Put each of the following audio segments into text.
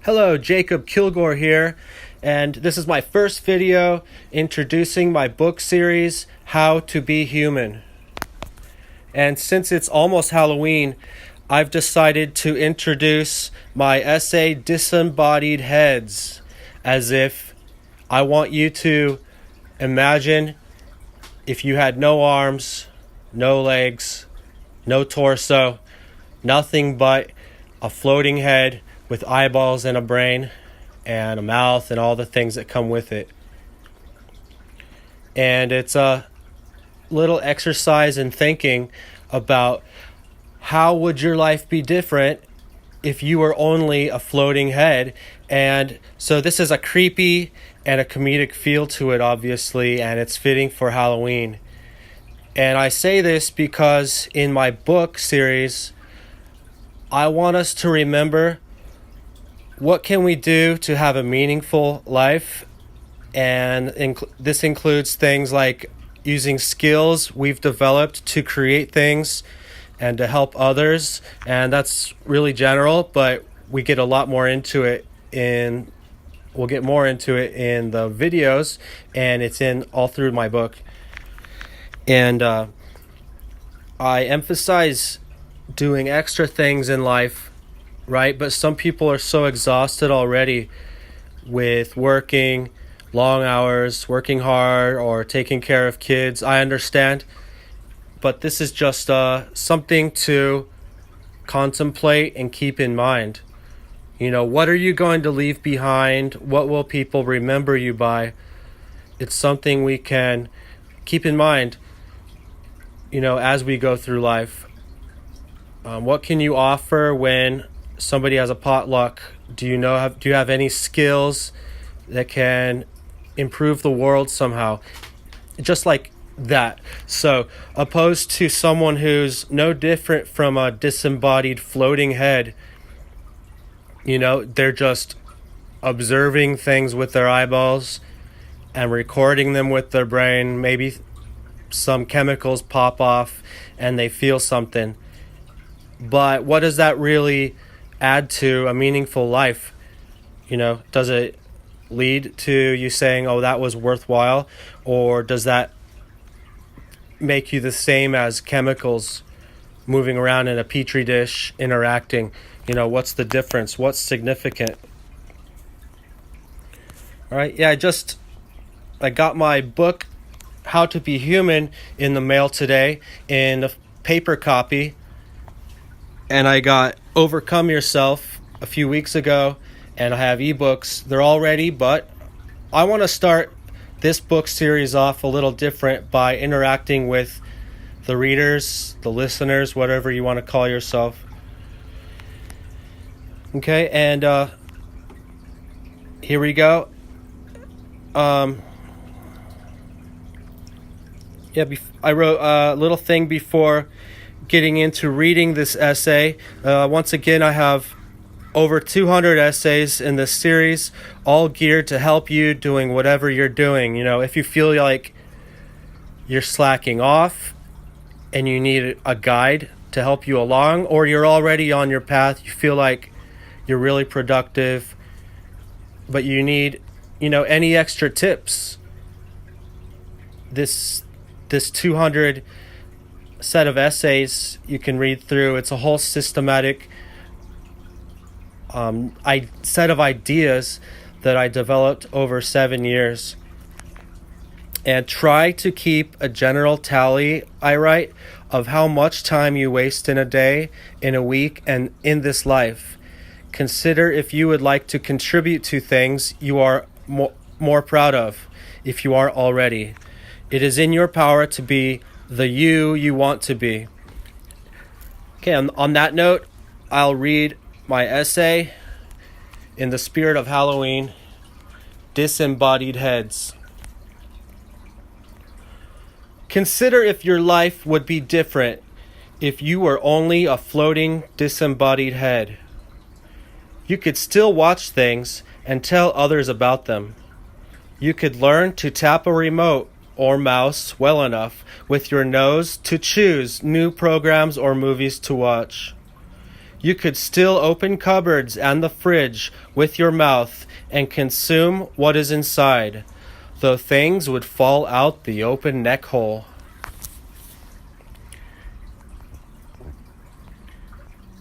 Hello, Jacob Kilgore here, and this is my first video introducing my book series, How to Be Human. And since it's almost Halloween, I've decided to introduce my essay, Disembodied Heads, as if I want you to imagine if you had no arms, no legs, no torso, nothing but a floating head with eyeballs and a brain and a mouth and all the things that come with it. And it's a little exercise in thinking about how would your life be different if you were only a floating head. And so this is a creepy and a comedic feel to it, obviously, and it's fitting for Halloween. And I say this because in my book series, I want us to remember what can we do to have a meaningful life. And this includes things like using skills we've developed to create things and to help others. And that's really general, but we get a lot more into it we'll get more into it in the videos, and it's in all through my book. And I emphasize doing extra things in life, right? But some people are so exhausted already with working long hours, working hard, or taking care of kids. I understand. But this is just something to contemplate and keep in mind. You know, what are you going to leave behind? What will people remember you by? It's something we can keep in mind, you know, as we go through life. What can you offer when somebody has a potluck? Do you have any skills that can improve the world somehow? Just like that. So, opposed to someone who's no different from a disembodied floating head, you know, they're just observing things with their eyeballs and recording them with their brain. Maybe some chemicals pop off and they feel something. But what does that really add to a meaningful life? You know, does it lead to you saying, oh, that was worthwhile? Or does that make you the same as chemicals moving around in a petri dish, interacting? You know, what's the difference? What's significant? All right, yeah, I got my book, How to Be Human, in the mail today in a paper copy. And I got Overcome Yourself a few weeks ago, and I have ebooks. They're all ready, but I want to start this book series off a little different by interacting with the readers, the listeners, whatever you want to call yourself. Okay, and here we go. I wrote a little thing before getting into reading this essay. Once again, I have over 200 essays in this series, all geared to help you doing whatever you're doing. You know, if you feel like you're slacking off and you need a guide to help you along, or you're already on your path, you feel like you're really productive, but you need, you know, any extra tips. This 200 set of essays you can read through. It's a whole systematic set of ideas that I developed over 7 years. And try to keep a general tally, I write, of how much time you waste in a day, in a week, and in this life. Consider if you would like to contribute to things you are more proud of, if you are already. It is in your power to be the you want to be. Okay, on that note, I'll read my essay in the spirit of Halloween, Disembodied Heads. Consider if your life would be different if you were only a floating, disembodied head. You could still watch things and tell others about them. You could learn to tap a remote or mouse well enough with your nose to choose new programs or movies to watch. You could still open cupboards and the fridge with your mouth and consume what is inside, though things would fall out the open neck hole.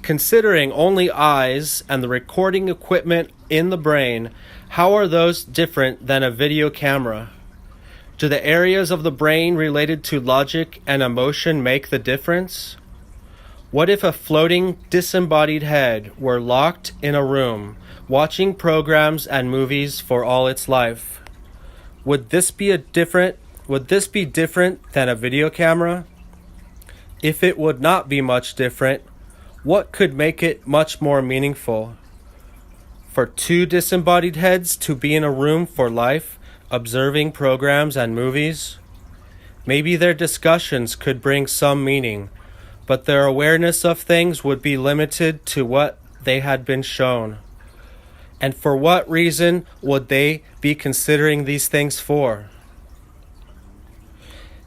Considering only eyes and the recording equipment in the brain, how are those different than a video camera? Do the areas of the brain related to logic and emotion make the difference? What if a floating disembodied head were locked in a room, watching programs and movies for all its life? Would this be different than a video camera? If it would not be much different, what could make it much more meaningful? For two disembodied heads to be in a room for life, observing programs and movies? Maybe their discussions could bring some meaning, but their awareness of things would be limited to what they had been shown. And for what reason would they be considering these things for?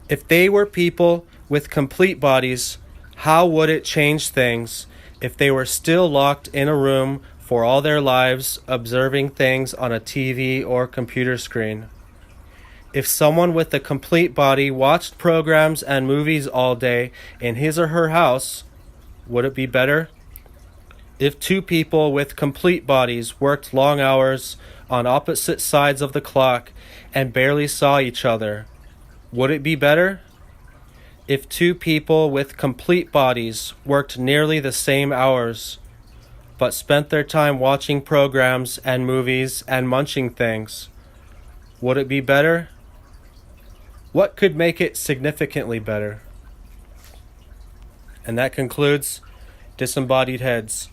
If they were people with complete bodies, how would it change things if they were still locked in a room for all their lives, observing things on a TV or computer screen? If someone with a complete body watched programs and movies all day in his or her house, would it be better? If two people with complete bodies worked long hours on opposite sides of the clock and barely saw each other, would it be better? If two people with complete bodies worked nearly the same hours, but spent their time watching programs and movies and munching things, would it be better? What could make it significantly better? And that concludes Disembodied Heads.